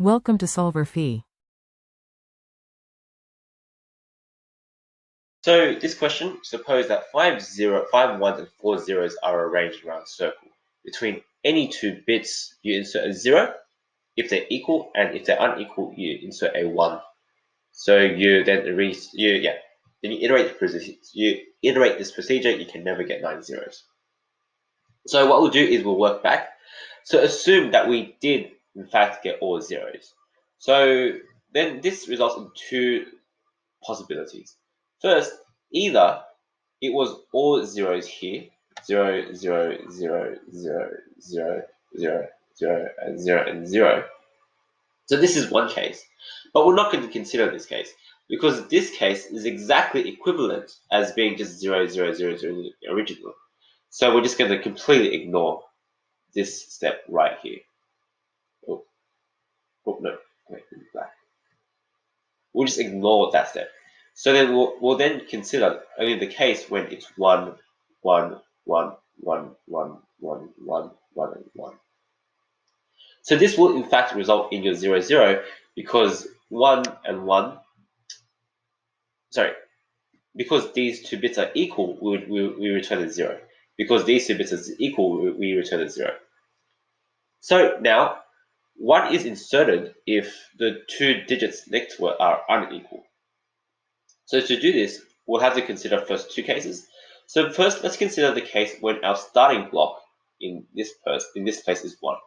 Welcome to solverfy. So this question, suppose that five ones and 4 zeros are arranged around a circle. Between any two bits, you insert a 0 if they're equal, and if they're unequal, you insert a 1. So you then iterate this procedure, you can never get 9 zeros. So what we'll do is we'll work back. So assume that we did in fact get all zeros. So then this results in two possibilities. First, either it was all zeros here, 0, 0, 0, 0, 0, 0, 0, and 0, and 0. So this is one case, but we're not going to consider this case because this case is exactly equivalent as being just 0, 0, 0, 0 originally. So we're just going to completely ignore this step right here. Oh no, wait, black. We'll just ignore that step. So then we'll then consider only the case when it's 1, 1, 1, 1, 1, 1, 1, 1, and 1. So this will in fact result in your 0, 0 because 1 and 1, because these two bits are equal, we return a 0. Because these two bits are equal, we return a 0. So now, what is inserted if the two digits next to it are unequal? So to do this, we'll have to consider first two cases. So first, let's consider the case when our starting block in this place is 1.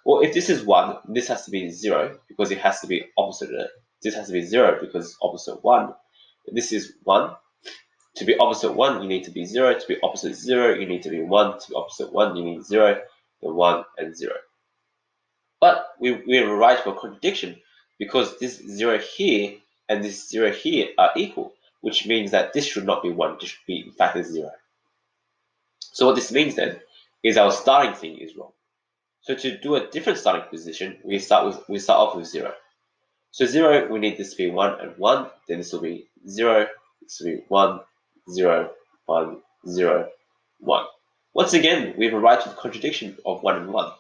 Well, if this is 1, this has to be 0 because it has to be opposite it. This has to be 0 because opposite 1. This is 1. To be opposite 1, you need to be 0. To be opposite 0, you need to be 1. To be opposite 1, you need 0, then 1, and 0. But we arrive to a contradiction because this 0 here and this 0 here are equal, which means that this should not be 1, this should be in fact a 0. So what this means then is our starting thing is wrong. So to do a different starting position, we start off with 0. So 0, we need this to be 1 and 1, then this will be 0, this will be 1, 0, 1, 0, 1. Once again, we've arrived to the contradiction of 1 and 1.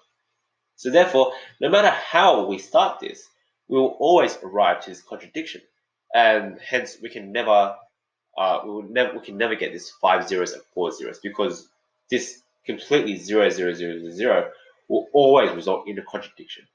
So therefore, no matter how we start this, we will always arrive to this contradiction, and hence we can never get this 5 zeros and 4 zeros because this completely 0, 0, 0, 0 will always result in a contradiction.